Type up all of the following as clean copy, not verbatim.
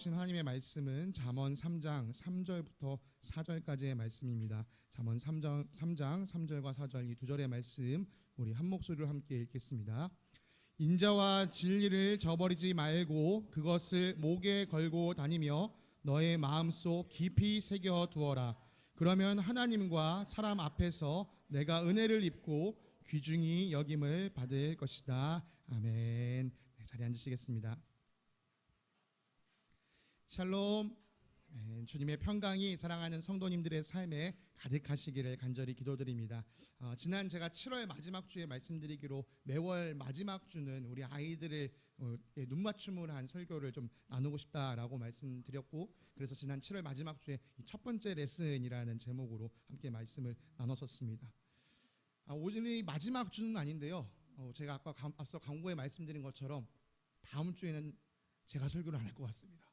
주신 하나님의 말씀은 잠언 3장 3절부터 4절까지의 말씀입니다. 잠언 3장 3절과 4절 이 두 절의 말씀 우리 한 목소리로 함께 읽겠습니다. 인자와 진리를 저버리지 말고 그것을 목에 걸고 다니며 너의 마음속 깊이 새겨 두어라. 그러면 하나님과 사람 앞에서 내가 은혜를 입고 귀중히 여김을 받을 것이다. 아멘. 네, 자리에 앉으시겠습니다. 샬롬. 주님의 평강이 사랑하는 성도님들의 삶에 가득하시기를 간절히 기도드립니다. 지난 제가 7월 마지막 주에 말씀드리기로 매월 마지막 주는 우리 아이들을 눈맞춤을 한 설교를 좀 나누고 싶다라고 말씀드렸고, 그래서 지난 7월 마지막 주에 첫 번째 레슨이라는 제목으로 함께 말씀을 나눴었습니다. 오늘이 마지막 주는 아닌데요, 제가 아까 앞서 광고에 말씀드린 것처럼 다음 주에는 제가 설교를 안 할 것 같습니다.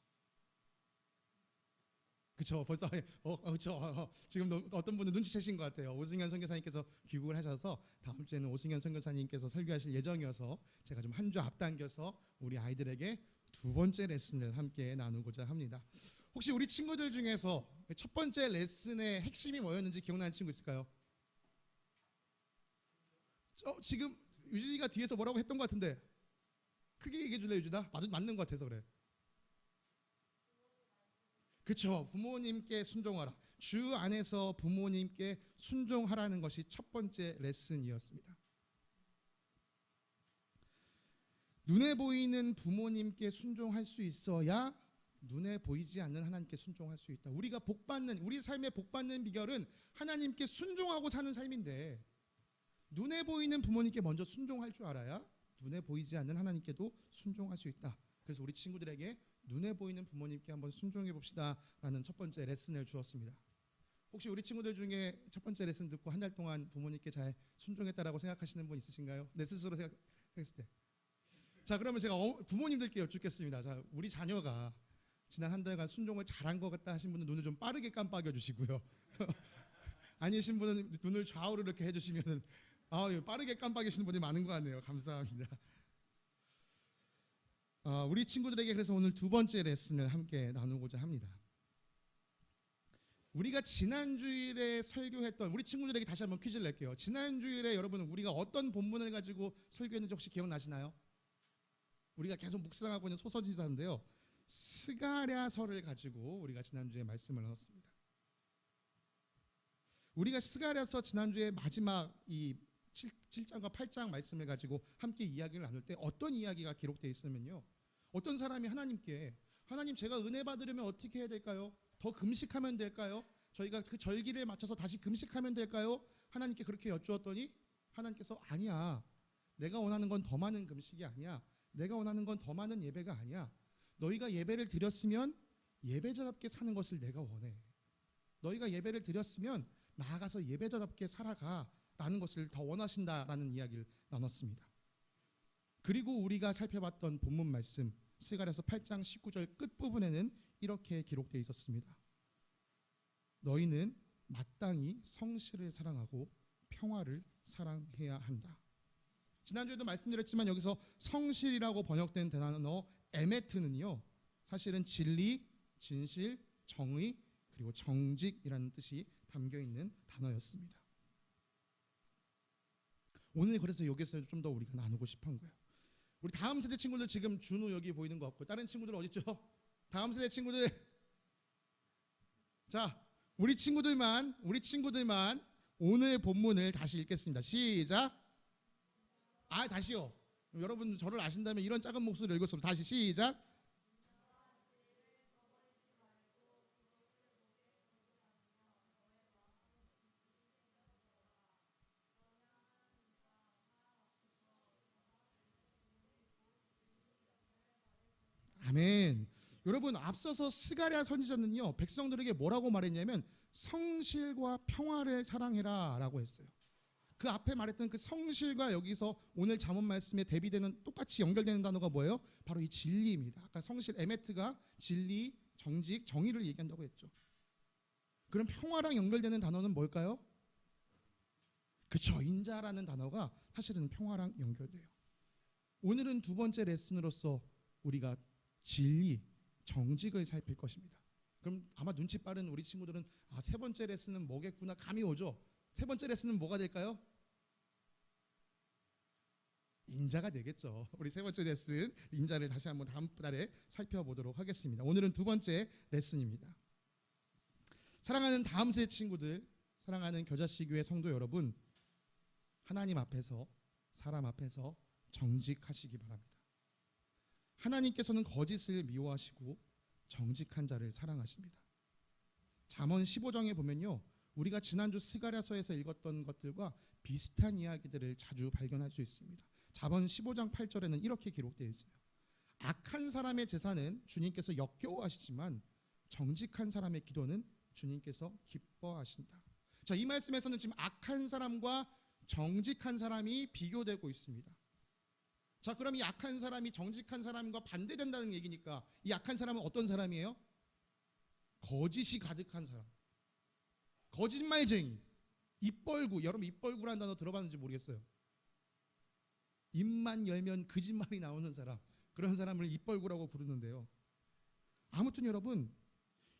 그렇죠. 벌써 그렇죠. 지금 어떤 분은 눈치채신 것 같아요. 오승현 선교사님께서 귀국을 하셔서 다음 주에는 오승현 선교사님께서 설교하실 예정이어서 제가 좀 한 주 앞당겨서 우리 아이들에게 두 번째 레슨을 함께 나누고자 합니다. 혹시 우리 친구들 중에서 첫 번째 레슨의 핵심이 뭐였는지 기억나는 친구 있을까요? 지금 유진이가 뒤에서 뭐라고 했던 것 같은데 크게 얘기해 줄래, 유진아? 맞는 것 같아서 그래. 그렇죠. 부모님께 순종하라. 주 안에서 부모님께 순종하라는 것이 첫 번째 레슨이었습니다. 눈에 보이는 부모님께 순종할 수 있어야 눈에 보이지 않는 하나님께 순종할 수 있다. 우리 삶의 복받는 비결은 하나님께 순종하고 사는 삶인데, 눈에 보이는 부모님께 먼저 순종할 줄 알아야 눈에 보이지 않는 하나님께도 순종할 수 있다. 그래서 우리 친구들에게 눈에 보이는 부모님께 한번 순종해 봅시다 라는 첫 번째 레슨을 주었습니다. 혹시 우리 친구들 중에 첫 번째 레슨 듣고 한 달 동안 부모님께 잘 순종했다라고 생각하시는 분 있으신가요? 내 스스로 생각했을 때. 자, 그러면 제가 부모님들께 여쭙겠습니다. 자, 우리 자녀가 지난 한 달간 순종을 잘한 것 같다 하신 분은 눈을 좀 빠르게 깜빡여 주시고요. 아니신 분은 눈을 좌우로 이렇게 해주시면 빠르게 깜빡이시는 분이 많은 것 같네요. 감사합니다. 우리 친구들에게 그래서 오늘 두 번째 레슨을 함께 나누고자 합니다. 우리가 지난 주일에 설교했던, 우리 친구들에게 다시 한번 퀴즈를 낼게요. 지난 주일에 여러분 우리가 어떤 본문을 가지고 설교했는지 혹시 기억나시나요? 우리가 계속 묵상하고 있는 소서지사인데요, 스가랴서를 가지고 우리가 지난주에 말씀을 나눴습니다. 우리가 스가랴서 지난주에 마지막 이 7장과 8장 말씀을 가지고 함께 이야기를 나눌 때 어떤 이야기가 기록되어 있으면요, 어떤 사람이 하나님 제가 은혜 받으려면 어떻게 해야 될까요? 더 금식하면 될까요? 저희가 그 절기를 맞춰서 다시 금식하면 될까요? 하나님께 그렇게 여쭈었더니 하나님께서 아니야, 내가 원하는 건 더 많은 금식이 아니야, 내가 원하는 건 더 많은 예배가 아니야, 너희가 예배를 드렸으면 예배자답게 사는 것을 내가 원해. 너희가 예배를 드렸으면 나아가서 예배자답게 살아가 라는 것을 더 원하신다라는 이야기를 나눴습니다. 그리고 우리가 살펴봤던 본문 말씀 스가랴서 8장 19절 끝부분에는 이렇게 기록되어 있었습니다. 너희는 마땅히 성실을 사랑하고 평화를 사랑해야 한다. 지난주에도 말씀드렸지만 여기서 성실이라고 번역된 단어 에메트는요, 사실은 진리, 진실, 정의 그리고 정직이라는 뜻이 담겨있는 단어였습니다. 오늘 그래서 여기서 좀 더 우리가 나누고 싶은 거예요. 우리 다음 세대 친구들, 지금 준우 여기 보이는 거 없고 다른 친구들 어디 있죠? 다음 세대 친구들. 자, 우리 친구들만 오늘 본문을 다시 읽겠습니다. 시작. 다시요. 여러분 저를 아신다면 이런 작은 목소리로 읽었습니다. 다시 시작. 아멘. 여러분, 앞서서 스가랴 선지자는요, 백성들에게 뭐라고 말했냐면 성실과 평화를 사랑해라 라고 했어요. 그 앞에 말했던 그 성실과 여기서 오늘 잠언 말씀에 대비되는, 똑같이 연결되는 단어가 뭐예요? 바로 이 진리입니다. 아까 성실 에메트가 진리, 정직, 정의를 얘기한다고 했죠. 그럼 평화랑 연결되는 단어는 뭘까요? 그쵸, 인자라는 단어가 사실은 평화랑 연결돼요. 오늘은 두 번째 레슨으로서 우리가 진리, 정직을 살필 것입니다. 그럼 아마 눈치 빠른 우리 친구들은 세 번째 레슨은 뭐겠구나 감이 오죠. 세 번째 레슨은 뭐가 될까요? 인자가 되겠죠. 우리 세 번째 레슨 인자를 다시 한번 다음 달에 살펴보도록 하겠습니다. 오늘은 두 번째 레슨입니다. 사랑하는 다음 세 친구들, 사랑하는 겨자씨교회 성도 여러분, 하나님 앞에서 사람 앞에서 정직하시기 바랍니다. 하나님께서는 거짓을 미워하시고 정직한 자를 사랑하십니다. 잠언 15장에 보면요, 우리가 지난주 스가랴서에서 읽었던 것들과 비슷한 이야기들을 자주 발견할 수 있습니다. 잠언 15장 8절에는 이렇게 기록되어 있어요. 악한 사람의 제사는 주님께서 역겨워하시지만 정직한 사람의 기도는 주님께서 기뻐하신다. 자, 이 말씀에서는 지금 악한 사람과 정직한 사람이 비교되고 있습니다. 자, 그럼 이 악한 사람이 정직한 사람과 반대된다는 얘기니까 이 악한 사람은 어떤 사람이에요? 거짓이 가득한 사람, 거짓말쟁이, 입벌구. 여러분 입벌구라는 단어 들어봤는지 모르겠어요. 입만 열면 거짓말이 나오는 사람, 그런 사람을 입벌구라고 부르는데요. 아무튼 여러분,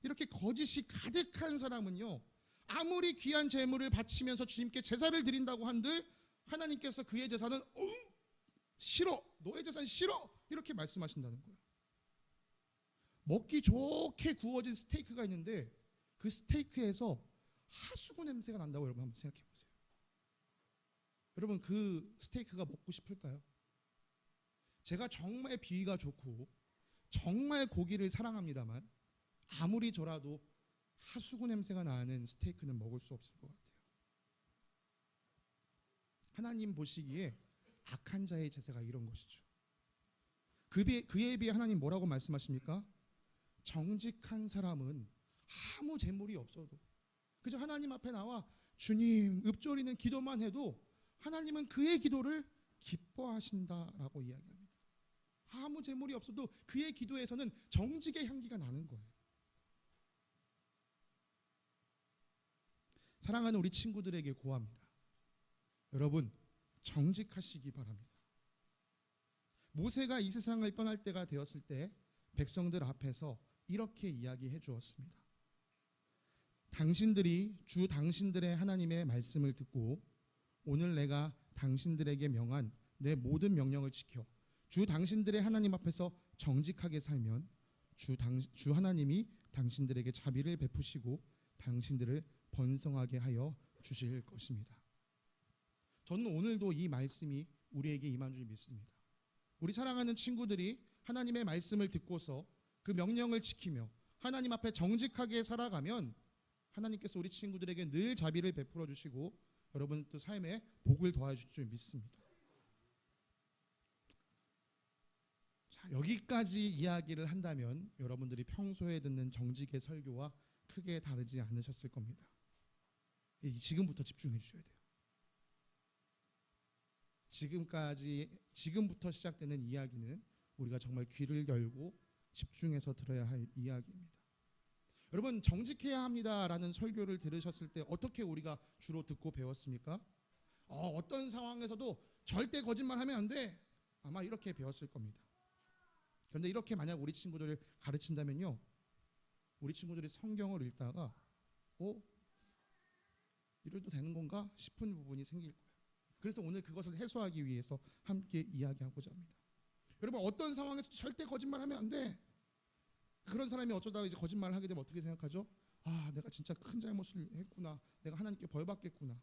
이렇게 거짓이 가득한 사람은요, 아무리 귀한 제물을 바치면서 주님께 제사를 드린다고 한들 하나님께서 그의 제사는 싫어, 너의 제사는 싫어, 이렇게 말씀하신다는 거예요. 먹기 좋게 구워진 스테이크가 있는데 그 스테이크에서 하수구 냄새가 난다고 여러분 한번 생각해 보세요. 여러분 그 스테이크가 먹고 싶을까요? 제가 정말 비위가 좋고 정말 고기를 사랑합니다만 아무리 저라도 하수구 냄새가 나는 스테이크는 먹을 수 없을 것 같아요. 하나님 보시기에 악한 자의 제사가 이런 것이죠. 그에 비해 하나님 뭐라고 말씀하십니까? 정직한 사람은 아무 재물이 없어도 그저 하나님 앞에 나와 주님 읊조리는 기도만 해도 하나님은 그의 기도를 기뻐하신다라고 이야기합니다. 아무 재물이 없어도 그의 기도에서는 정직의 향기가 나는 거예요. 사랑하는 우리 친구들에게 고합니다. 여러분 정직하시기 바랍니다. 모세가 이 세상을 떠날 때가 되었을 때 백성들 앞에서 이렇게 이야기해 주었습니다. 당신들이 주 당신들의 하나님의 말씀을 듣고 오늘 내가 당신들에게 명한 내 모든 명령을 지켜 주 당신들의 하나님 앞에서 정직하게 살면 주 하나님이 당신들에게 자비를 베푸시고 당신들을 번성하게 하여 주실 것입니다. 저는 오늘도 이 말씀이 우리에게 임한 줄 믿습니다. 우리 사랑하는 친구들이 하나님의 말씀을 듣고서 그 명령을 지키며 하나님 앞에 정직하게 살아가면 하나님께서 우리 친구들에게 늘 자비를 베풀어 주시고 여러분 또 삶에 복을 더하실 줄 믿습니다. 자, 여기까지 이야기를 한다면 여러분들이 평소에 듣는 정직의 설교와 크게 다르지 않으셨을 겁니다. 지금부터 집중해 주셔야 돼요. 지금부터 시작되는 이야기는 우리가 정말 귀를 열고 집중해서 들어야 할 이야기입니다. 여러분 정직해야 합니다라는 설교를 들으셨을 때 어떻게 우리가 주로 듣고 배웠습니까? 어떤 상황에서도 절대 거짓말하면 안 돼. 아마 이렇게 배웠을 겁니다. 그런데 이렇게 만약 우리 친구들을 가르친다면요, 우리 친구들이 성경을 읽다가 이래도 되는 건가 싶은 부분이 생길 거예요. 그래서 오늘 그것을 해소하기 위해서 함께 이야기하고자 합니다. 여러분 어떤 상황에서도 절대 거짓말하면 안 돼. 그런 사람이 어쩌다가 이제 거짓말을 하게 되면 어떻게 생각하죠? 내가 진짜 큰 잘못을 했구나. 내가 하나님께 벌 받겠구나.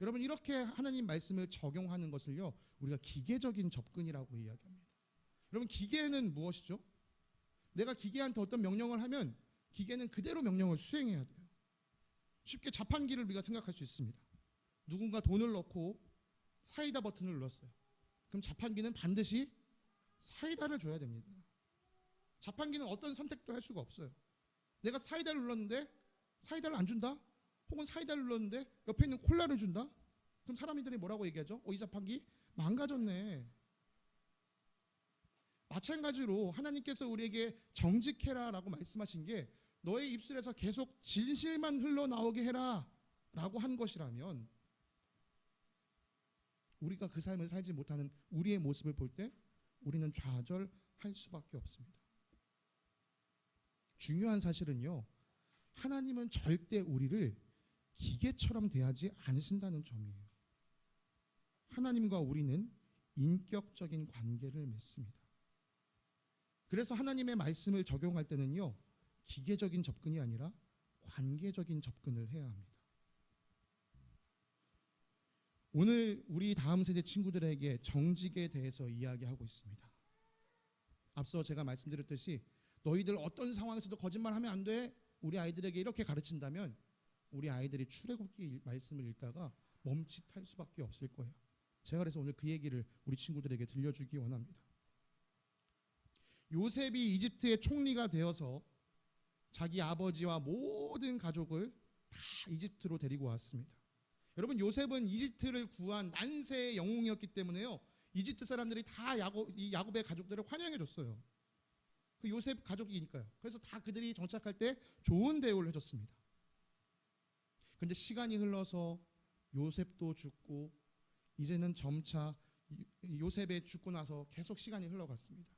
여러분 이렇게 하나님 말씀을 적용하는 것을요 우리가 기계적인 접근이라고 이야기합니다. 여러분 기계는 무엇이죠? 내가 기계한테 어떤 명령을 하면 기계는 그대로 명령을 수행해야 돼요. 쉽게 자판기를 우리가 생각할 수 있습니다. 누군가 돈을 넣고 사이다 버튼을 눌렀어요. 그럼 자판기는 반드시 사이다를 줘야 됩니다. 자판기는 어떤 선택도 할 수가 없어요. 내가 사이다를 눌렀는데 사이다를 안 준다? 혹은 사이다를 눌렀는데 옆에 있는 콜라를 준다? 그럼 사람들이 뭐라고 얘기하죠? 이 자판기 망가졌네. 마찬가지로 하나님께서 우리에게 정직해라 라고 말씀하신 게 너의 입술에서 계속 진실만 흘러나오게 해라 라고 한 것이라면 우리가 그 삶을 살지 못하는 우리의 모습을 볼 때 우리는 좌절할 수밖에 없습니다. 중요한 사실은요, 하나님은 절대 우리를 기계처럼 대하지 않으신다는 점이에요. 하나님과 우리는 인격적인 관계를 맺습니다. 그래서 하나님의 말씀을 적용할 때는요, 기계적인 접근이 아니라 관계적인 접근을 해야 합니다. 오늘 우리 다음 세대 친구들에게 정직에 대해서 이야기하고 있습니다. 앞서 제가 말씀드렸듯이 너희들 어떤 상황에서도 거짓말하면 안 돼. 우리 아이들에게 이렇게 가르친다면 우리 아이들이 출애굽기 말씀을 읽다가 멈칫할 수밖에 없을 거예요. 제가 그래서 오늘 그 얘기를 우리 친구들에게 들려주기 원합니다. 요셉이 이집트의 총리가 되어서 자기 아버지와 모든 가족을 다 이집트로 데리고 왔습니다. 여러분, 요셉은 이집트를 구한 난세의 영웅이었기 때문에요, 이집트 사람들이 다 야곱의 가족들을 환영해 줬어요. 그 요셉 가족이니까요. 그래서 다 그들이 정착할 때 좋은 대우를 해줬습니다. 그런데 시간이 흘러서 요셉도 죽고 이제는 점차 요셉이 죽고 나서 계속 시간이 흘러갔습니다.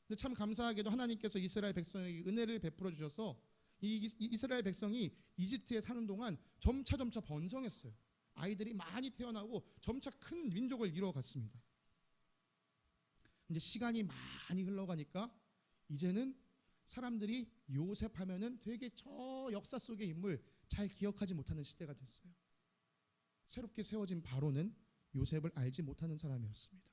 근데 참 감사하게도 하나님께서 이스라엘 백성에게 은혜를 베풀어 주셔서 이 이스라엘 백성이 이집트에 사는 동안 점차 번성했어요. 아이들이 많이 태어나고 점차 큰 민족을 이루어갔습니다. 이제 시간이 많이 흘러가니까 이제는 사람들이 요셉 하면은 되게 저 역사 속의 인물 잘 기억하지 못하는 시대가 됐어요. 새롭게 세워진 바로는 요셉을 알지 못하는 사람이었습니다.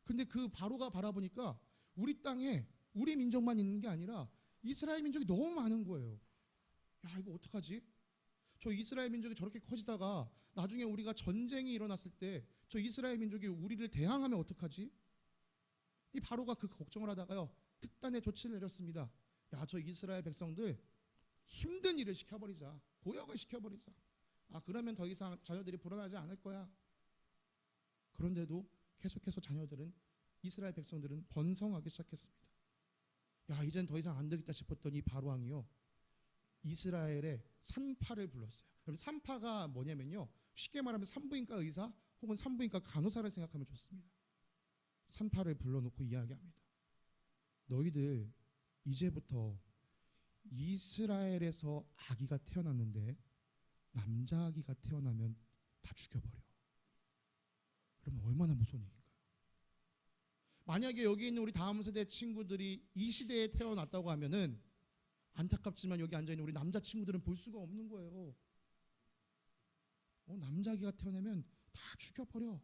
근데 그 바로가 바라보니까 우리 땅에 우리 민족만 있는 게 아니라 이스라엘 민족이 너무 많은 거예요. 야, 이거 어떡하지? 저 이스라엘 민족이 저렇게 커지다가 나중에 우리가 전쟁이 일어났을 때 저 이스라엘 민족이 우리를 대항하면 어떡하지? 이 바로가 그 걱정을 하다가요, 특단의 조치를 내렸습니다. 야, 저 이스라엘 백성들 힘든 일을 시켜버리자. 고역을 시켜버리자. 그러면 더 이상 자녀들이 불안하지 않을 거야. 그런데도 계속해서 이스라엘 백성들은 번성하기 시작했습니다. 야, 이젠 더 이상 안 되겠다 싶었던 이 바로 왕이요, 이스라엘의 산파를 불렀어요. 여러분, 산파가 뭐냐면요, 쉽게 말하면 산부인과 의사 혹은 산부인과 간호사를 생각하면 좋습니다. 산파를 불러놓고 이야기합니다. 너희들 이제부터 이스라엘에서 아기가 태어났는데 남자 아기가 태어나면 다 죽여버려. 그러면 얼마나 무서운 얘기인가요? 만약에 여기 있는 우리 다음 세대 친구들이 이 시대에 태어났다고 하면은 안타깝지만 여기 앉아있는 우리 남자 친구들은 볼 수가 없는 거예요. 남자 아기가 태어나면 다 죽여버려.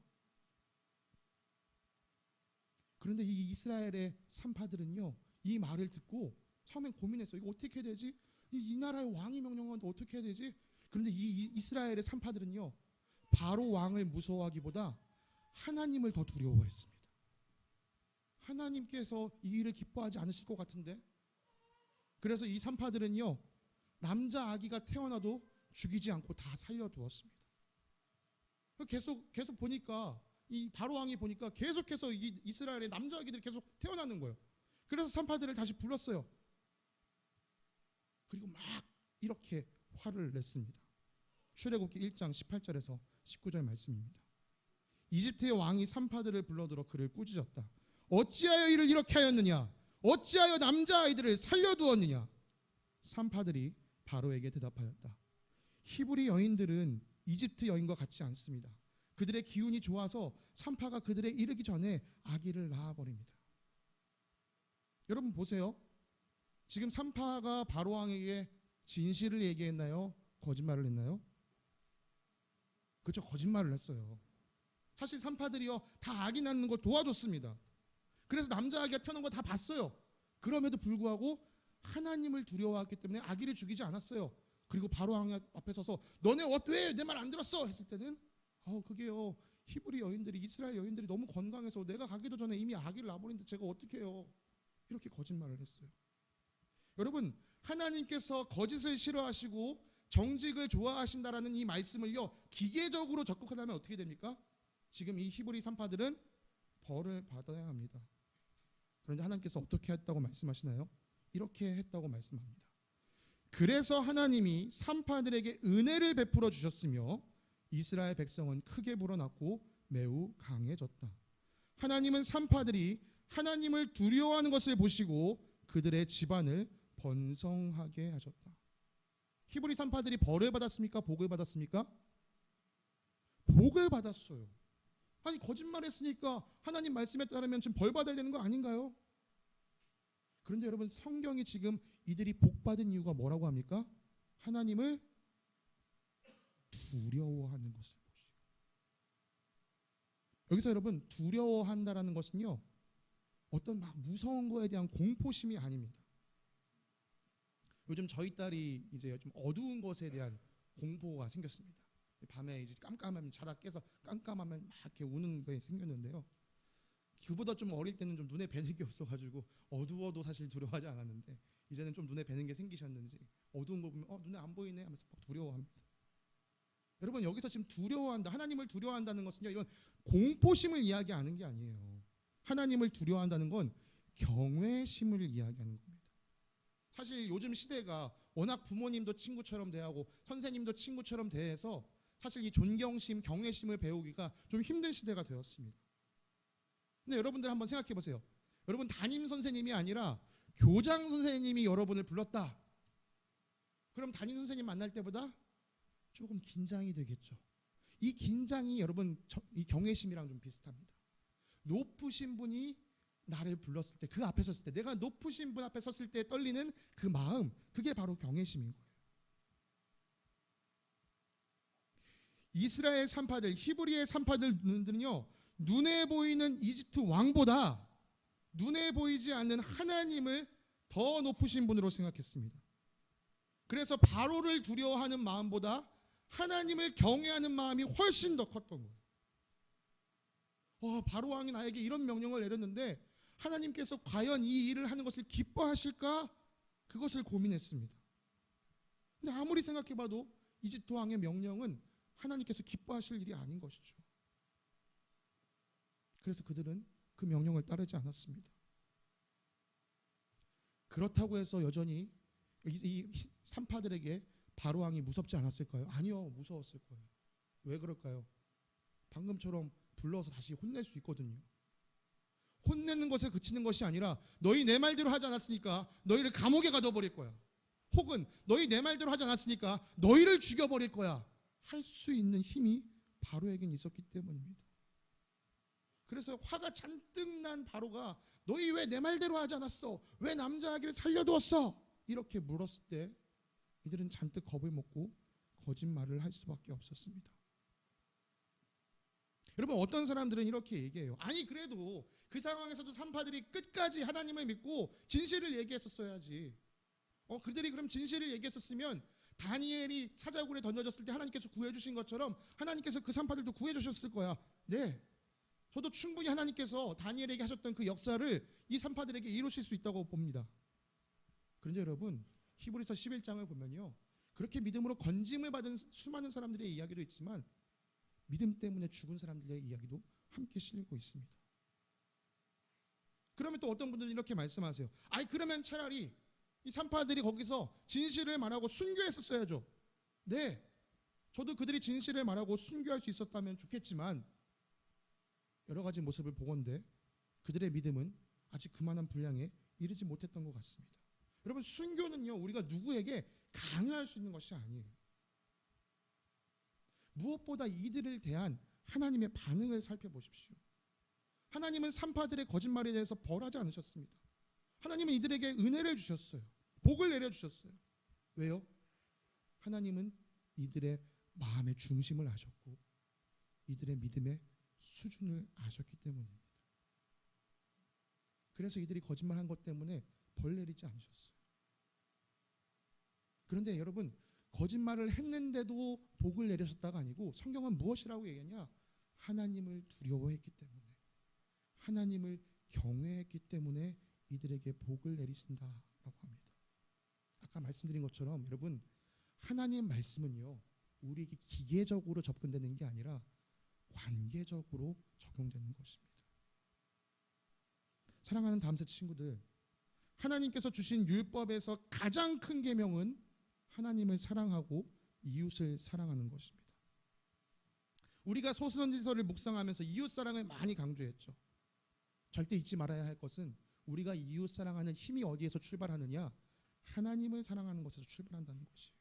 그런데 이 이스라엘의 산파들은요, 이 말을 듣고 처음엔 고민했어요. 이거 어떻게 해야 되지? 이 나라의 왕이 명령하는데 어떻게 해야 되지? 그런데 이 이스라엘의 산파들은요, 바로 왕을 무서워하기보다 하나님을 더 두려워했습니다. 하나님께서 이 일을 기뻐하지 않으실 것 같은데. 그래서 이 산파들은요, 남자 아기가 태어나도 죽이지 않고 다 살려두었습니다. 계속 보니까 이 바로 왕이 보니까 계속해서 이 이스라엘의 남자 아기들이 계속 태어나는 거예요. 그래서 산파들을 다시 불렀어요. 그리고 막 이렇게 화를 냈습니다. 출애굽기 1장 18절에서 19절 말씀입니다. 이집트의 왕이 산파들을 불러들어 그를 꾸짖었다. 어찌하여 이를 이렇게 하였느냐? 어찌하여 남자아이들을 살려두었느냐? 산파들이 바로에게 대답하였다. 히브리 여인들은 이집트 여인과 같지 않습니다. 그들의 기운이 좋아서 산파가 그들에 이르기 전에 아기를 낳아버립니다. 여러분 보세요. 지금 산파가 바로 왕에게 진실을 얘기했나요? 거짓말을 했나요? 그렇죠, 거짓말을 했어요. 사실 산파들이요, 다 아기 낳는 거 도와줬습니다. 그래서 남자 아기가 태어난 거 다 봤어요. 그럼에도 불구하고 하나님을 두려워했기 때문에 아기를 죽이지 않았어요. 그리고 바로 왕 앞에 서서 너네 왜 내 말 안 들었어? 했을 때는 그게요, 히브리 여인들이, 이스라엘 여인들이 너무 건강해서 내가 가기도 전에 이미 아기를 낳아버리는데 제가 어떻게 해요? 이렇게 거짓말을 했어요. 여러분, 하나님께서 거짓을 싫어하시고 정직을 좋아하신다라는 이 말씀을요, 기계적으로 접근하면 어떻게 됩니까? 지금 이 히브리 산파들은 벌을 받아야 합니다. 그런데 하나님께서 어떻게 했다고 말씀하시나요? 이렇게 했다고 말씀합니다. 그래서 하나님이 산파들에게 은혜를 베풀어 주셨으며 이스라엘 백성은 크게 불어났고 매우 강해졌다. 하나님은 산파들이 하나님을 두려워하는 것을 보시고 그들의 집안을 번성하게 하셨다. 히브리 산파들이 벌을 받았습니까? 복을 받았습니까? 복을 받았어요. 아니 거짓말했으니까 하나님 말씀에 따르면 지금 벌 받아야 되는 거 아닌가요? 그런데 여러분 성경이 지금 이들이 복 받은 이유가 뭐라고 합니까? 하나님을 두려워하는 것을 보시고. 여기서 여러분 두려워한다라는 것은요 어떤 막 무서운 거에 대한 공포심이 아닙니다. 요즘 저희 딸이 이제 좀 어두운 것에 대한 공포가 생겼습니다. 밤에 이제 깜깜하면 자다 깨서 깜깜하면 막 이렇게 우는 게 생겼는데요. 그보다 좀 어릴 때는 좀 눈에 뵈는 게 없어가지고 어두워도 사실 두려워하지 않았는데 이제는 좀 눈에 뵈는 게 생기셨는지 어두운 거 보면 눈에 안 보이네 하면서 막 두려워합니다. 여러분 여기서 지금 두려워한다, 하나님을 두려워한다는 것은요 이런 공포심을 이야기하는 게 아니에요. 하나님을 두려워한다는 건 경외심을 이야기하는 겁니다. 사실 요즘 시대가 워낙 부모님도 친구처럼 대하고 선생님도 친구처럼 대해서 사실 이 존경심, 경외심을 배우기가 좀 힘든 시대가 되었습니다. 근데 여러분들 한번 생각해 보세요. 여러분 담임 선생님이 아니라 교장 선생님이 여러분을 불렀다. 그럼 담임 선생님 만날 때보다 조금 긴장이 되겠죠. 이 긴장이 여러분 이 경외심이랑 좀 비슷합니다. 높으신 분이 나를 불렀을 때, 그 앞에 섰을 때, 내가 높으신 분 앞에 섰을 때 떨리는 그 마음, 그게 바로 경외심인 거예요. 이스라엘 산파들, 히브리의 산파들은요 눈에 보이는 이집트 왕보다 눈에 보이지 않는 하나님을 더 높으신 분으로 생각했습니다. 그래서 바로를 두려워하는 마음보다 하나님을 경외하는 마음이 훨씬 더 컸던 거예요. 바로 왕이 나에게 이런 명령을 내렸는데 하나님께서 과연 이 일을 하는 것을 기뻐하실까? 그것을 고민했습니다. 근데 아무리 생각해봐도 이집트 왕의 명령은 하나님께서 기뻐하실 일이 아닌 것이죠. 그래서 그들은 그 명령을 따르지 않았습니다. 그렇다고 해서 여전히 이 산파들에게 바로 왕이 무섭지 않았을까요? 아니요, 무서웠을 거예요. 왜 그럴까요? 방금처럼 불러서 다시 혼낼 수 있거든요. 혼내는 것에 그치는 것이 아니라 너희 내 말대로 하지 않았으니까 너희를 감옥에 가둬버릴 거야. 혹은 너희 내 말대로 하지 않았으니까 너희를 죽여버릴 거야. 할 수 있는 힘이 바로에겐 있었기 때문입니다. 그래서 화가 잔뜩 난 바로가 너희 왜 내 말대로 하지 않았어? 왜 남자 아기를 살려두었어? 이렇게 물었을 때 이들은 잔뜩 겁을 먹고 거짓말을 할 수밖에 없었습니다. 여러분 어떤 사람들은 이렇게 얘기해요. 아니 그래도 그 상황에서도 산파들이 끝까지 하나님을 믿고 진실을 얘기했었어야지. 그들이 그럼 진실을 얘기했었으면 다니엘이 사자굴에 던져졌을 때 하나님께서 구해주신 것처럼 하나님께서 그 산파들도 구해주셨을 거야. 네, 저도 충분히 하나님께서 다니엘에게 하셨던 그 역사를 이 산파들에게 이루실 수 있다고 봅니다. 그런데 여러분 히브리서 11장을 보면요 그렇게 믿음으로 건짐을 받은 수많은 사람들의 이야기도 있지만 믿음 때문에 죽은 사람들의 이야기도 함께 실리고 있습니다. 그러면 또 어떤 분들은 이렇게 말씀하세요. 아니 그러면 차라리 이 산파들이 거기서 진실을 말하고 순교했었어야죠. 네, 저도 그들이 진실을 말하고 순교할 수 있었다면 좋겠지만 여러 가지 모습을 보건대 그들의 믿음은 아직 그만한 분량에 이르지 못했던 것 같습니다. 여러분 순교는요 우리가 누구에게 강요할 수 있는 것이 아니에요. 무엇보다 이들을 대한 하나님의 반응을 살펴보십시오. 하나님은 산파들의 거짓말에 대해서 벌하지 않으셨습니다. 하나님은 이들에게 은혜를 주셨어요. 복을 내려주셨어요. 왜요? 하나님은 이들의 마음의 중심을 아셨고 이들의 믿음의 수준을 아셨기 때문입니다. 그래서 이들이 거짓말한 것 때문에 벌 내리지 않으셨어요. 그런데 여러분 거짓말을 했는데도 복을 내리셨다가 아니고 성경은 무엇이라고 얘기하냐? 하나님을 두려워했기 때문에 하나님을 경외했기 때문에 이들에게 복을 내리신다라고 합니다. 아까 말씀드린 것처럼 여러분 하나님 말씀은요 우리에게 기계적으로 접근되는 게 아니라 관계적으로 적용되는 것입니다. 사랑하는 다음세 친구들, 하나님께서 주신 율법에서 가장 큰 계명은 하나님을 사랑하고 이웃을 사랑하는 것입니다. 우리가 소선지서를 묵상하면서 이웃 사랑을 많이 강조했죠. 절대 잊지 말아야 할 것은 우리가 이웃 사랑하는 힘이 어디에서 출발하느냐? 하나님을 사랑하는 것에서 출발한다는 것이에요.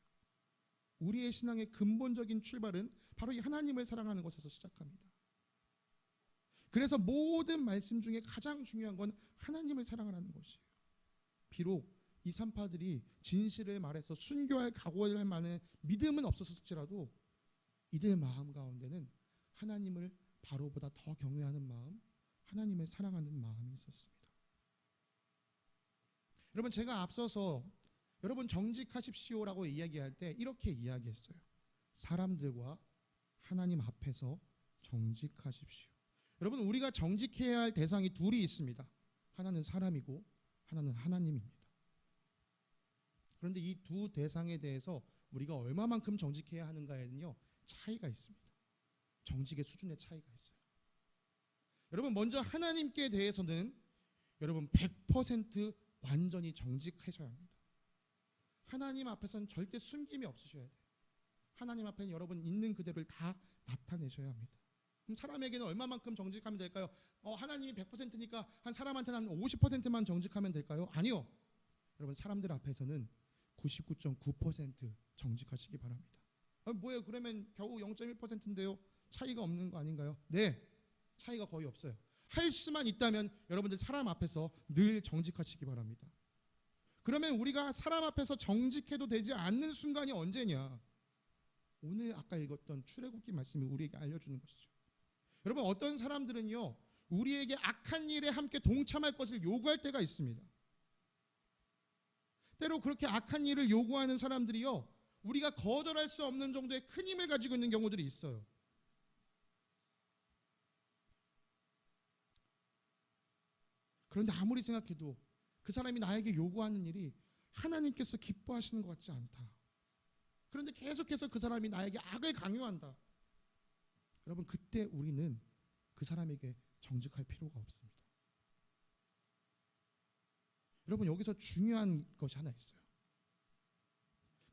우리의 신앙의 근본적인 출발은 바로 이 하나님을 사랑하는 것에서 시작합니다. 그래서 모든 말씀 중에 가장 중요한 건 하나님을 사랑하라는 것이에요. 비록 이 산파들이 진실을 말해서 순교할 각오를 할 만한 믿음은 없었을지라도 이들 마음 가운데는 하나님을 바로보다 더 경외하는 마음, 하나님을 사랑하는 마음이 있었습니다. 여러분, 제가 앞서서 여러분 정직하십시오라고 이야기할 때 이렇게 이야기했어요. 사람들과 하나님 앞에서 정직하십시오. 여러분, 우리가 정직해야 할 대상이 둘이 있습니다. 하나는 사람이고 하나는 하나님입니다. 그런데 이 두 대상에 대해서 우리가 얼마만큼 정직해야 하는가에는요 차이가 있습니다. 정직의 수준의 차이가 있어요. 여러분, 먼저 하나님께 대해서는 여러분 100% 완전히 정직하셔야 합니다. 하나님 앞에서는 절대 숨김이 없으셔야 돼요. 하나님 앞에는 여러분 있는 그대로를 다 나타내셔야 합니다. 그럼 사람에게는 얼마만큼 정직하면 될까요? 하나님이 100%니까 한 사람한테는 한 50%만 정직하면 될까요? 아니요. 여러분, 사람들 앞에서는 99.9% 정직하시기 바랍니다. 뭐예요? 그러면 겨우 0.1%인데요. 차이가 없는 거 아닌가요? 네, 차이가 거의 없어요. 할 수만 있다면 여러분들 사람 앞에서 늘 정직하시기 바랍니다. 그러면 우리가 사람 앞에서 정직해도 되지 않는 순간이 언제냐? 오늘 아까 읽었던 출애굽기 말씀이 우리에게 알려주는 것이죠. 여러분, 어떤 사람들은요 우리에게 악한 일에 함께 동참할 것을 요구할 때가 있습니다. 때로 그렇게 악한 일을 요구하는 사람들이요 우리가 거절할 수 없는 정도의 큰 힘을 가지고 있는 경우들이 있어요. 그런데 아무리 생각해도 그 사람이 나에게 요구하는 일이 하나님께서 기뻐하시는 것 같지 않다. 그런데 계속해서 그 사람이 나에게 악을 강요한다. 여러분, 그때 우리는 그 사람에게 정직할 필요가 없습니다. 여러분, 여기서 중요한 것이 하나 있어요.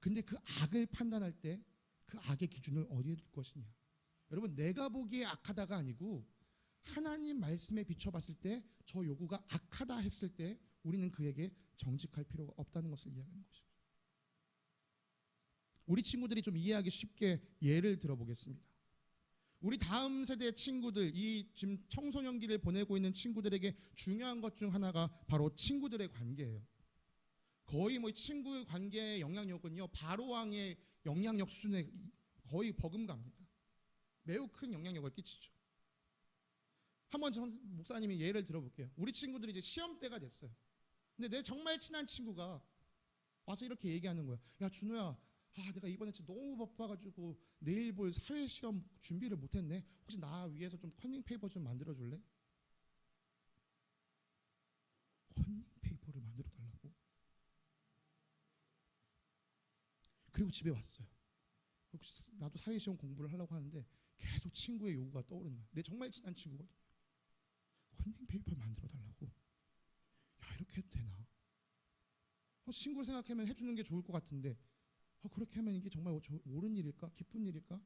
근데 그 악을 판단할 때 그 악의 기준을 어디에 둘 것이냐? 여러분, 내가 보기에 악하다가 아니고 하나님 말씀에 비춰봤을 때 저 요구가 악하다 했을 때 우리는 그에게 정직할 필요가 없다는 것을 이야기하는 것이죠. 우리 친구들이 좀 이해하기 쉽게 예를 들어보겠습니다. 우리 다음 세대 친구들, 이 지금 청소년기를 보내고 있는 친구들에게 중요한 것 중 하나가 바로 친구들의 관계예요. 거의 뭐 친구 관계의 영향력은요 바로왕의 영향력 수준에 거의 버금갑니다. 매우 큰 영향력을 끼치죠. 한번 목사님이 예를 들어볼게요. 우리 친구들이 이제 시험 때가 됐어요. 근데 내 정말 친한 친구가 와서 이렇게 얘기하는 거예요. 야, 준호야, 내가 이번에 진짜 너무 바빠가지고 내일 볼 사회시험 준비를 못했네. 혹시 나 위해서 좀 커닝페이퍼 좀 만들어줄래? 커닝페이퍼를 만들어달라고? 그리고 집에 왔어요. 혹시 나도 사회시험 공부를 하려고 하는데 계속 친구의 요구가 떠오르는 거야. 내 정말 친한 친구거든. 커닝페이퍼를 만들어달라고? 야, 이렇게 해도 되나? 친구를 생각하면 해주는 게 좋을 것 같은데 그렇게 하면 이게 정말 옳은 일일까? 기쁜 일일까?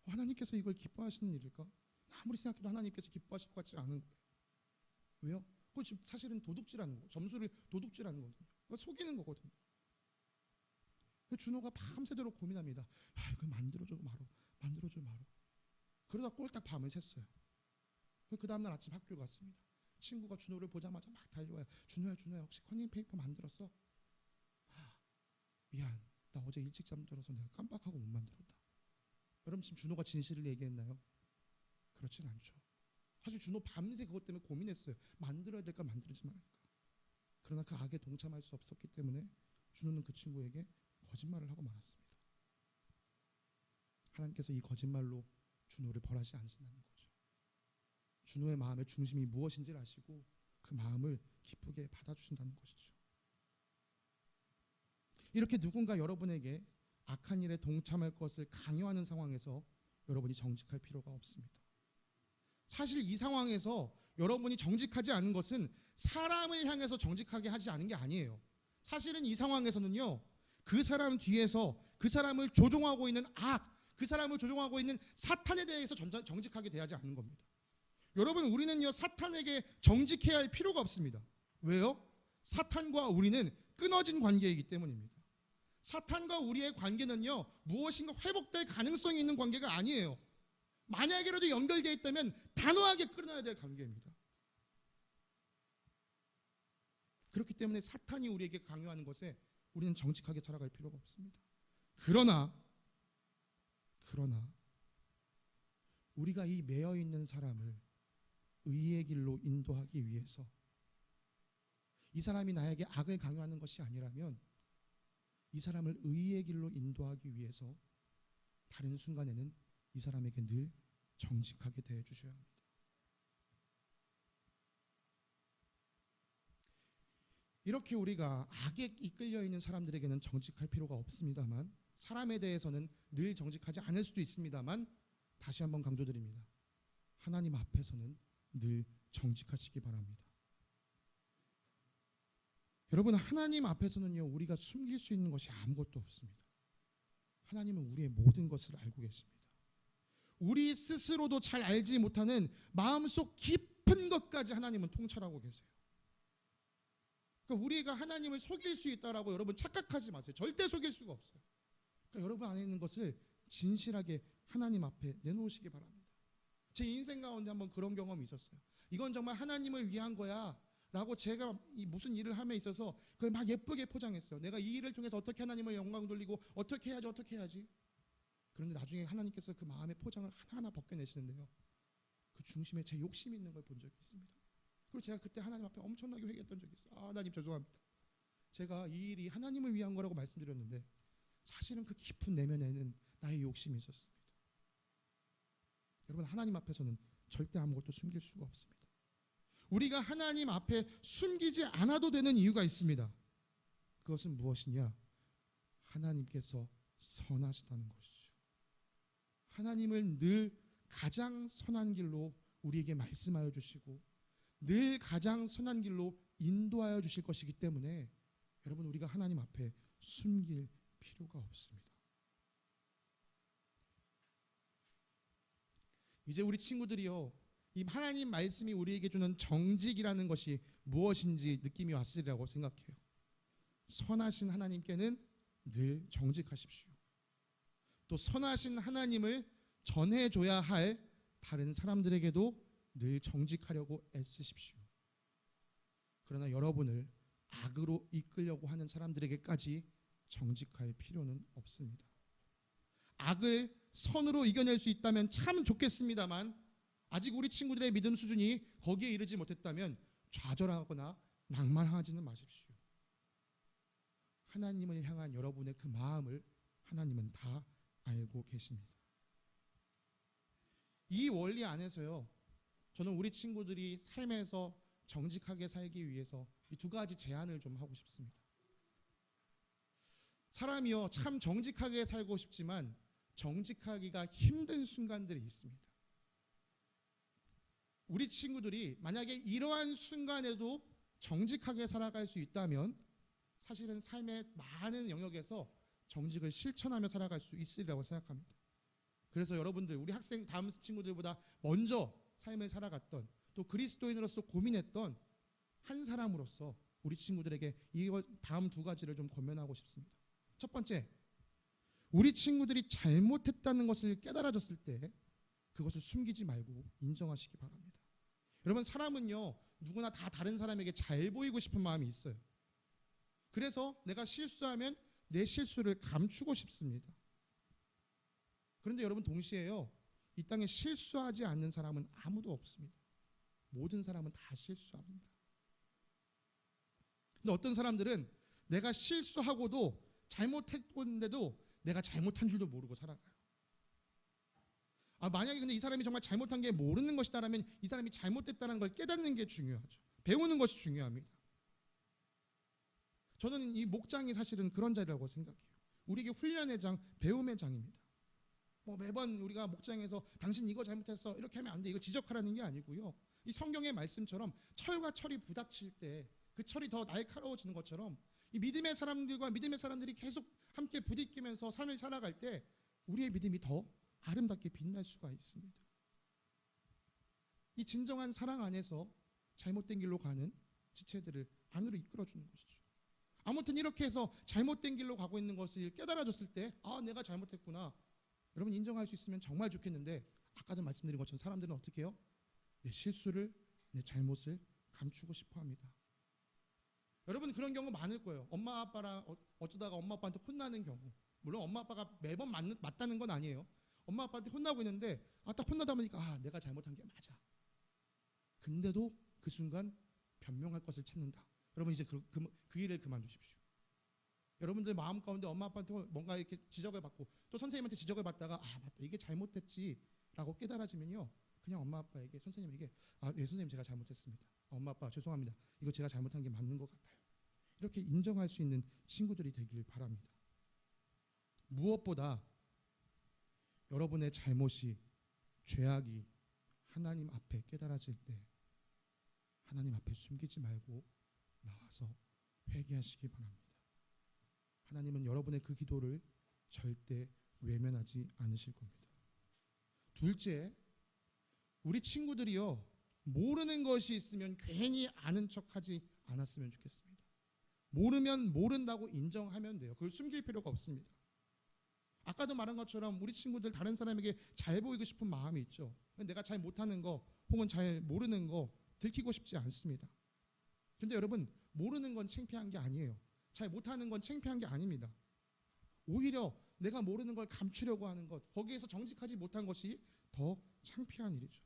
하나님께서 이걸 기뻐하시는 일일까? 아무리 생각해도 하나님께서 기뻐하실 것 같지 않은 거예요. 왜요? 그건 지금 사실은 도둑질하는 거, 점수를 도둑질하는 거거든요. 속이는 거거든요. 준호가 밤새도록 고민합니다. 야, 이걸 만들어줘 마로, 만들어줘 마로. 그러다 꼴딱 밤을 샜어요. 그 다음날 아침 학교를 갔습니다. 친구가 준호를 보자마자 막 달려와요. 준호야, 혹시 커닝페이퍼 만들었어? 미안, 나 어제 일찍 잠들어서 내가 깜빡하고 못 만들었다. 여러분, 지금 준호가 진실을 얘기했나요? 그렇진 않죠. 사실 준호 밤새 그것 때문에 고민했어요. 만들어야 될까 만들지 말까. 그러나 그 악에 동참할 수 없었기 때문에 준호는 그 친구에게 거짓말을 하고 말았습니다. 하나님께서 이 거짓말로 준호를 벌하지 않으신다는 거죠. 준호의 마음의 중심이 무엇인지를 아시고 그 마음을 기쁘게 받아주신다는 것이죠. 이렇게 누군가 여러분에게 악한 일에 동참할 것을 강요하는 상황에서 여러분이 정직할 필요가 없습니다. 사실 이 상황에서 여러분이 정직하지 않은 것은 사람을 향해서 정직하게 하지 않은 게 아니에요. 사실은 이 상황에서는요, 그 사람 뒤에서 그 사람을 조종하고 있는 그 사람을 조종하고 있는 사탄에 대해서 정직하게 대하지 않는 겁니다. 여러분, 우리는요 사탄에게 정직해야 할 필요가 없습니다. 왜요? 사탄과 우리는 끊어진 관계이기 때문입니다. 사탄과 우리의 관계는요, 무엇인가 회복될 가능성이 있는 관계가 아니에요. 만약에라도 연결되어 있다면 단호하게 끊어야 될 관계입니다. 그렇기 때문에 사탄이 우리에게 강요하는 것에 우리는 정직하게 살아갈 필요가 없습니다. 그러나 우리가 이 매여 있는 사람을 의의 길로 인도하기 위해서, 이 사람이 나에게 악을 강요하는 것이 아니라면 이 사람을 의의 길로 인도하기 위해서 다른 순간에는 이 사람에게 늘 정직하게 대해 주셔야 합니다. 이렇게 우리가 악에 이끌려 있는 사람들에게는 정직할 필요가 없습니다만, 사람에 대해서는 늘 정직하지 않을 수도 있습니다만, 다시 한번 강조드립니다. 하나님 앞에서는 늘 정직하시기 바랍니다. 여러분, 하나님 앞에서는요, 우리가 숨길 수 있는 것이 아무것도 없습니다. 하나님은 우리의 모든 것을 알고 계십니다. 우리 스스로도 잘 알지 못하는 마음속 깊은 것까지 하나님은 통찰하고 계세요. 그러니까 우리가 하나님을 속일 수 있다라고 여러분 착각하지 마세요. 절대 속일 수가 없어요. 그러니까 여러분 안에 있는 것을 진실하게 하나님 앞에 내놓으시기 바랍니다. 제 인생 가운데 한번 그런 경험이 있었어요. 이건 정말 하나님을 위한 거야 라고 제가 무슨 일을 함에 있어서 그걸 막 예쁘게 포장했어요. 내가 이 일을 통해서 어떻게 하나님을 영광 돌리고 어떻게 해야지. 그런데 나중에 하나님께서 그 마음의 포장을 하나하나 벗겨내시는데요, 그 중심에 제 욕심이 있는 걸 본 적이 있습니다. 그리고 제가 그때 하나님 앞에 엄청나게 회개했던 적이 있어요. 하나님 죄송합니다. 제가 이 일이 하나님을 위한 거라고 말씀드렸는데 사실은 그 깊은 내면에는 나의 욕심이 있었습니다. 여러분, 하나님 앞에서는 절대 아무것도 숨길 수가 없습니다. 우리가 하나님 앞에 숨기지 않아도 되는 이유가 있습니다. 그것은 무엇이냐? 하나님께서 선하시다는 것이죠. 하나님을 늘 가장 선한 길로 우리에게 말씀하여 주시고 늘 가장 선한 길로 인도하여 주실 것이기 때문에 여러분, 우리가 하나님 앞에 숨길 필요가 없습니다. 이제 우리 친구들이요, 이 하나님 말씀이 우리에게 주는 정직이라는 것이 무엇인지 느낌이 왔으리라고 생각해요. 선하신 하나님께는 늘 정직하십시오. 또 선하신 하나님을 전해줘야 할 다른 사람들에게도 늘 정직하려고 애쓰십시오. 그러나 여러분을 악으로 이끌려고 하는 사람들에게까지 정직할 필요는 없습니다. 악을 선으로 이겨낼 수 있다면 참 좋겠습니다만, 아직 우리 친구들의 믿음 수준이 거기에 이르지 못했다면 좌절하거나 낭만하지는 마십시오. 하나님을 향한 여러분의 그 마음을 하나님은 다 알고 계십니다. 이 원리 안에서요, 저는 우리 친구들이 삶에서 정직하게 살기 위해서 이 두 가지 제안을 좀 하고 싶습니다. 사람이요, 참 정직하게 살고 싶지만 정직하기가 힘든 순간들이 있습니다. 우리 친구들이 만약에 이러한 순간에도 정직하게 살아갈 수 있다면 사실은 삶의 많은 영역에서 정직을 실천하며 살아갈 수 있으리라고 생각합니다. 그래서 여러분들, 우리 학생 다음 친구들보다 먼저 삶을 살아갔던, 또 그리스도인으로서 고민했던 한 사람으로서 우리 친구들에게 이 다음 두 가지를 좀 권면하고 싶습니다. 첫 번째, 우리 친구들이 잘못했다는 것을 깨달아졌을 때 그것을 숨기지 말고 인정하시기 바랍니다. 여러분, 사람은요, 누구나 다 다른 사람에게 잘 보이고 싶은 마음이 있어요. 그래서 내가 실수하면 내 실수를 감추고 싶습니다. 그런데 여러분, 동시에요, 이 땅에 실수하지 않는 사람은 아무도 없습니다. 모든 사람은 다 실수합니다. 근데 어떤 사람들은 내가 실수하고도 잘못했는데도 내가 잘못한 줄도 모르고 살아가요. 만약에 근데 이 사람이 정말 잘못한 게 모르는 것이다라면 이 사람이 잘못됐다는 걸 깨닫는 게 중요하죠. 배우는 것이 중요합니다. 저는 이 목장이 사실은 그런 자리라고 생각해요. 우리에게 훈련의 장, 배움의 장입니다. 매번 우리가 목장에서 당신 이거 잘못했어, 이렇게 하면 안 돼, 이거 지적하라는 게 아니고요. 이 성경의 말씀처럼 철과 철이 부닥칠 때 그 철이 더 날카로워지는 것처럼 이 믿음의 사람들과 믿음의 사람들이 계속 함께 부딪히면서 삶을 살아갈 때 우리의 믿음이 더 아름답게 빛날 수가 있습니다. 이 진정한 사랑 안에서 잘못된 길로 가는 지체들을 안으로 이끌어주는 것이죠. 아무튼 이렇게 해서 잘못된 길로 가고 있는 것을 깨달아졌을 때 내가 잘못했구나. 여러분 인정할 수 있으면 정말 좋겠는데 아까도 말씀드린 것처럼 사람들은 어떻게 해요? 내 실수를, 내 잘못을 감추고 싶어 합니다. 여러분 그런 경우 많을 거예요. 엄마 아빠랑 어쩌다가 엄마 아빠한테 혼나는 경우. 물론 엄마 아빠가 매번 맞다는 건 아니에요. 엄마 아빠한테 혼나고 있는데 딱 혼나다 보니까 내가 잘못한 게 맞아. 근데도 그 순간 변명할 것을 찾는다. 여러분 이제 그 일을 그만두십시오. 여러분들 마음 가운데 엄마 아빠한테 뭔가 이렇게 지적을 받고 또 선생님한테 지적을 받다가 맞다 이게 잘못됐지라고 깨달아지면요, 그냥 엄마 아빠에게 선생님에게 네 선생님 제가 잘못했습니다. 엄마 아빠 죄송합니다. 이거 제가 잘못한 게 맞는 것 같아요. 이렇게 인정할 수 있는 친구들이 되길 바랍니다. 무엇보다 여러분의 잘못이, 죄악이 하나님 앞에 깨달아질 때 하나님 앞에 숨기지 말고 나와서 회개하시기 바랍니다. 하나님은 여러분의 그 기도를 절대 외면하지 않으실 겁니다. 둘째, 우리 친구들이요, 모르는 것이 있으면 괜히 아는 척하지 않았으면 좋겠습니다. 모르면 모른다고 인정하면 돼요. 그걸 숨길 필요가 없습니다. 아까도 말한 것처럼 우리 친구들 다른 사람에게 잘 보이고 싶은 마음이 있죠. 내가 잘 못하는 거 혹은 잘 모르는 거 들키고 싶지 않습니다. 근데 여러분 모르는 건 창피한 게 아니에요. 잘 못하는 건 창피한 게 아닙니다. 오히려 내가 모르는 걸 감추려고 하는 것, 거기에서 정직하지 못한 것이 더 창피한 일이죠.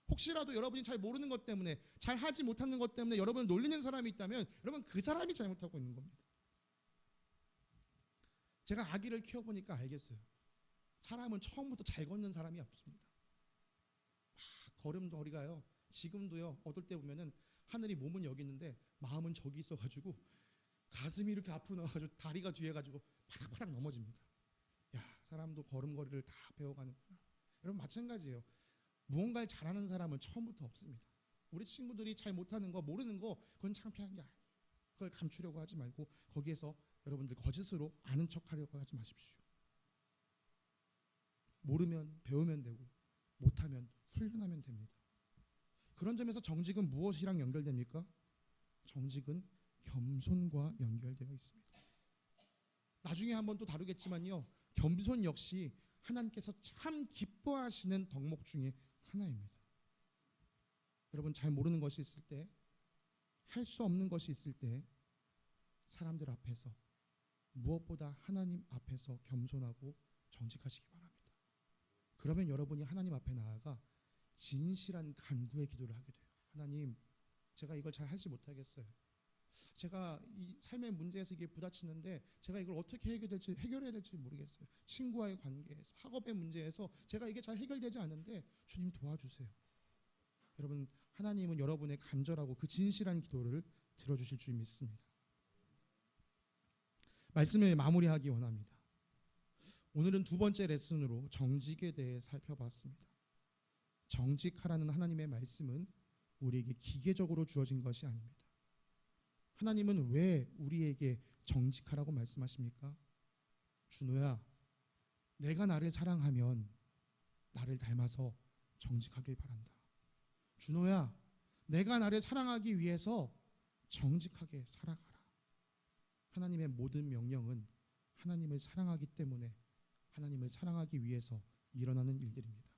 혹시라도 여러분이 잘 모르는 것 때문에, 잘 하지 못하는 것 때문에 여러분을 놀리는 사람이 있다면 여러분 그 사람이 잘못하고 있는 겁니다. 제가 아기를 키워보니까 알겠어요. 사람은 처음부터 잘 걷는 사람이 없습니다. 걸음걸이가요, 지금도요, 어떨 때 보면은 하늘이 몸은 여기 있는데 마음은 저기 있어가지고 가슴이 이렇게 앞으로 나와가지고 다리가 뒤에 가지고 파닥파닥 넘어집니다. 사람도 걸음걸이를 다 배워가는구나. 여러분 마찬가지예요. 무언가를 잘하는 사람은 처음부터 없습니다. 우리 친구들이 잘 못하는 거, 모르는 거, 그건 창피한 게 아니에요. 그걸 감추려고 하지 말고 거기에서 여러분들 거짓으로 아는 척하려고 하지 마십시오. 모르면 배우면 되고 못하면 훈련하면 됩니다. 그런 점에서 정직은 무엇이랑 연결됩니까? 정직은 겸손과 연결되어 있습니다. 나중에 한번 또 다루겠지만요, 겸손 역시 하나님께서 참 기뻐하시는 덕목 중에 하나입니다. 여러분 잘 모르는 것이 있을 때, 할 수 없는 것이 있을 때 사람들 앞에서, 무엇보다 하나님 앞에서 겸손하고 정직하시기 바랍니다. 그러면 여러분이 하나님 앞에 나아가 진실한 간구의 기도를 하게 돼요. 하나님, 제가 이걸 잘 하지 못하겠어요. 제가 이 삶의 문제에서 이게 부딪히는데 제가 이걸 어떻게 해결해야 될지 모르겠어요. 친구와의 관계에서, 학업의 문제에서 제가 이게 잘 해결되지 않는데 주님 도와주세요. 여러분, 하나님은 여러분의 간절하고 그 진실한 기도를 들어주실 줄 믿습니다. 말씀을 마무리하기 원합니다. 오늘은 두 번째 레슨으로 정직에 대해 살펴봤습니다. 정직하라는 하나님의 말씀은 우리에게 기계적으로 주어진 것이 아닙니다. 하나님은 왜 우리에게 정직하라고 말씀하십니까? 준호야, 내가 나를 사랑하면 나를 닮아서 정직하길 바란다. 준호야, 내가 나를 사랑하기 위해서 정직하게 살아가라. 하나님의 모든 명령은 하나님을 사랑하기 때문에, 하나님을 사랑하기 위해서 일어나는 일들입니다.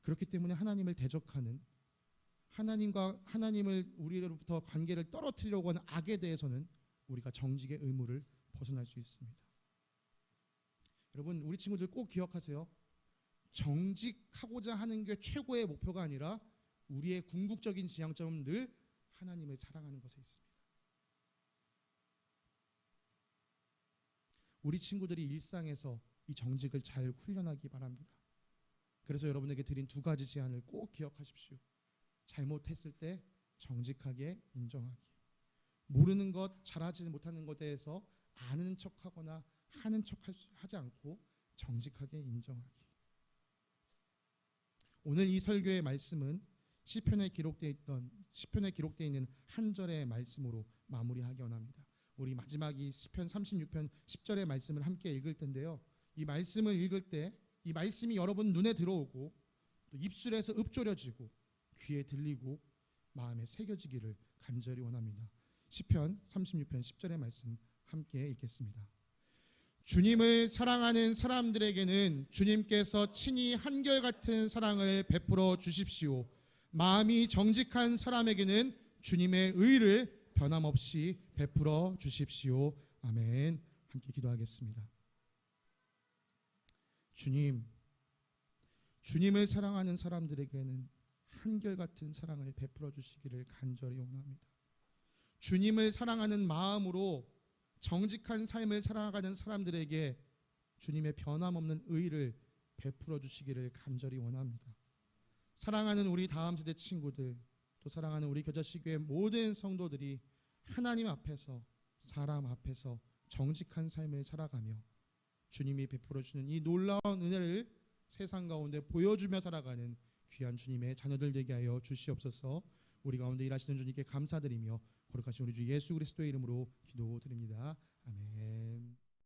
그렇기 때문에 하나님을 대적하는, 하나님을 우리로부터 관계를 떨어뜨리려고 하는 악에 대해서는 우리가 정직의 의무를 벗어날 수 있습니다. 여러분, 우리 친구들 꼭 기억하세요. 정직하고자 하는 게 최고의 목표가 아니라 우리의 궁극적인 지향점은 늘 하나님을 사랑하는 것에 있습니다. 우리 친구들이 일상에서 이 정직을 잘 훈련하기 바랍니다. 그래서 여러분에게 드린 두 가지 제안을 꼭 기억하십시오. 잘못했을 때 정직하게 인정하기. 모르는 것, 잘하지 못하는 것에 대해서 아는 척하거나 하는 척하지 않고 정직하게 인정하기. 오늘 이 설교의 말씀은 시편에 기록되어 있는 한 절의 말씀으로 마무리하기 원합니다. 우리 마지막이 시편 36편 10절의 말씀을 함께 읽을 텐데요. 이 말씀을 읽을 때 이 말씀이 여러분 눈에 들어오고 또 입술에서 읊조려지고 귀에 들리고 마음에 새겨지기를 간절히 원합니다. 시편 36편 10절의 말씀 함께 읽겠습니다. 주님을 사랑하는 사람들에게는 주님께서 친히 한결같은 사랑을 베풀어 주십시오. 마음이 정직한 사람에게는 주님의 의를 변함없이 베풀어 주십시오. 아멘. 함께 기도하겠습니다. 주님을 사랑하는 사람들에게는 한결같은 사랑을 베풀어 주시기를 간절히 원합니다. 주님을 사랑하는 마음으로 정직한 삶을 살아가는 사람들에게 주님의 변함없는 의를 베풀어 주시기를 간절히 원합니다. 사랑하는 우리 다음 세대 친구들, 또 사랑하는 우리 겨자씨교회 모든 성도들이 하나님 앞에서, 사람 앞에서 정직한 삶을 살아가며 주님이 베풀어 주는 이 놀라운 은혜를 세상 가운데 보여주며 살아가는 귀한 주님의 자녀들 되게 하여 주시옵소서. 우리 가운데 일하시는 주님께 감사드리며 거룩하신 우리 주 예수 그리스도의 이름으로 기도드립니다. 아멘.